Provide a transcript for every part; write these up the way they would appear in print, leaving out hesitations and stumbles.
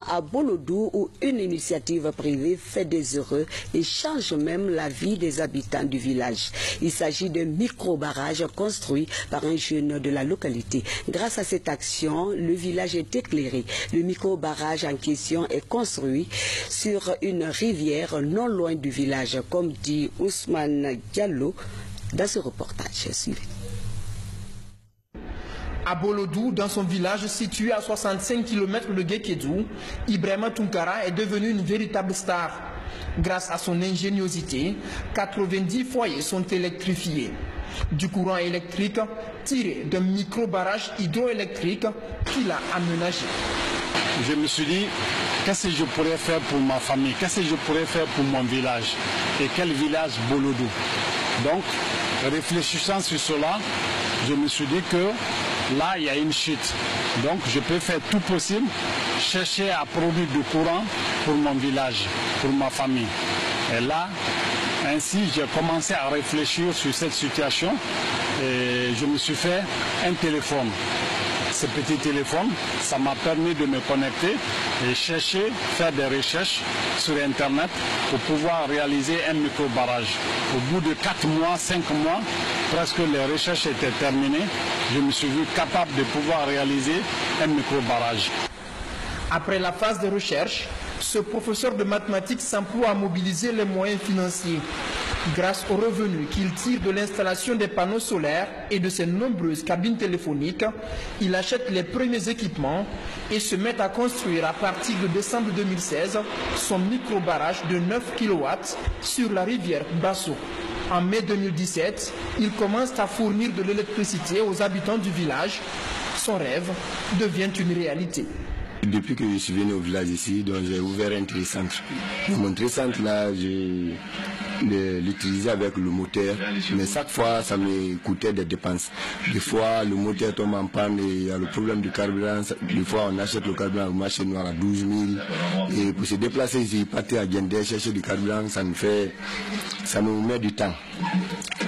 À Bolodou, où une initiative privée fait des heureux et change même la vie des habitants du village. Il s'agit d'un micro-barrage construit par un jeune de la localité. Grâce à cette action, le village est éclairé. Le micro-barrage en question est construit sur une rivière non loin du village, comme dit Ousmane Diallo dans ce reportage. Suivez. À Bolodou, dans son village situé à 65 km de Guékédou, Ibrahima Tunkara est devenu une véritable star. Grâce à son ingéniosité, 90 foyers sont électrifiés. Du courant électrique tiré d'un micro-barrage hydroélectrique qu'il a aménagé. Je me suis dit, qu'est-ce que je pourrais faire pour ma famille, qu'est-ce que je pourrais faire pour mon village. Et quel village Bolodou. Donc, réfléchissant sur cela, je me suis dit que là, il y a une chute. Donc, je peux faire tout possible, chercher à produire du courant pour mon village, pour ma famille. Et là, ainsi, j'ai commencé à réfléchir sur cette situation et je me suis fait un téléphone. Ce petit téléphone, ça m'a permis de me connecter et chercher, faire des recherches sur Internet pour pouvoir réaliser un micro-barrage. Au bout de 4 mois, 5 mois, presque les recherches étaient terminées. Je me suis vu capable de pouvoir réaliser un micro-barrage. Après la phase de recherche, ce professeur de mathématiques s'emploie à mobiliser les moyens financiers. Grâce aux revenus qu'il tire de l'installation des panneaux solaires et de ses nombreuses cabines téléphoniques, il achète les premiers équipements et se met à construire à partir de décembre 2016 son micro-barrage de 9 kW sur la rivière Basso. En mai 2017, il commence à fournir de l'électricité aux habitants du village. Son rêve devient une réalité. Depuis que je suis venu au village ici, donc j'ai ouvert un télécentre. Mon télécentre là, je l'utilisais avec le moteur, mais chaque fois ça me coûtait des dépenses. Des fois le moteur tombe en panne et il y a le problème du carburant. Des fois on achète le carburant au marché noir à 12 000. Et pour se déplacer ici, partir à Gendé, chercher du carburant, ça nous met du temps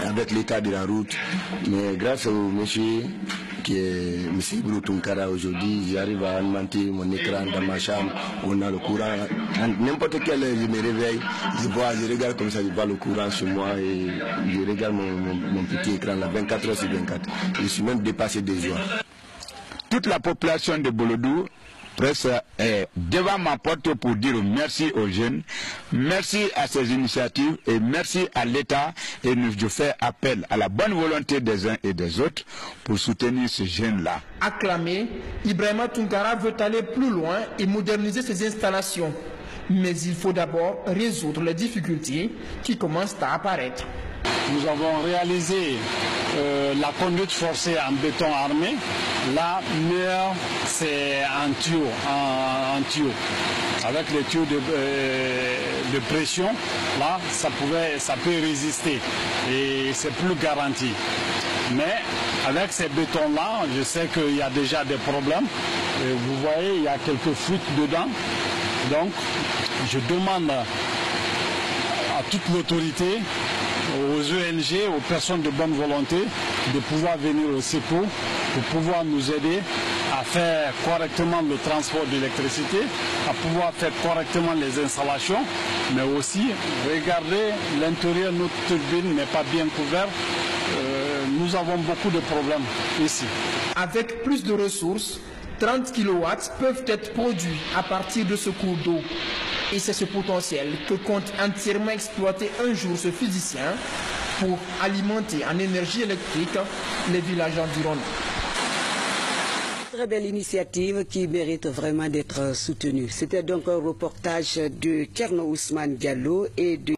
avec l'état de la route. Mais grâce au monsieur qui est M. Ibrahima Tunkara, aujourd'hui, j'arrive à alimenter mon écran dans ma chambre, on a le courant. N'importe quelle heure, je me réveille, je regarde comme ça, je vois le courant chez moi et je regarde mon petit écran là, 24 heures sur 24. Je suis même dépassé des joies. Toute la population de Bolodou presque est devant ma porte pour dire merci aux jeunes, merci à ces initiatives et merci à l'État. Et je fais appel à la bonne volonté des uns et des autres pour soutenir ces jeunes-là. Acclamé, Ibrahima Tunkara veut aller plus loin et moderniser ses installations. Mais il faut d'abord résoudre les difficultés qui commencent à apparaître. Nous avons réalisé la conduite forcée en béton armé. La meilleure, c'est en tuyau. Avec les tuyaux de pression, là, ça peut résister et c'est plus garanti. Mais avec ces bétons-là, je sais qu'il y a déjà des problèmes. Et vous voyez, il y a quelques fuites dedans. Donc, je demande à toute l'autorité, aux ONG, aux personnes de bonne volonté, de pouvoir venir au secours pour pouvoir nous aider à faire correctement le transport d'électricité, à pouvoir faire correctement les installations, mais aussi regarder l'intérieur, notre turbine n'est pas bien couverte. Nous avons beaucoup de problèmes ici. Avec plus de ressources, 30 kW peuvent être produits à partir de ce cours d'eau. Et c'est ce potentiel que compte entièrement exploiter un jour ce physicien pour alimenter en énergie électrique les villages environnants. Très belle initiative qui mérite vraiment d'être soutenue. C'était donc un reportage de Kerno Ousmane Diallo et de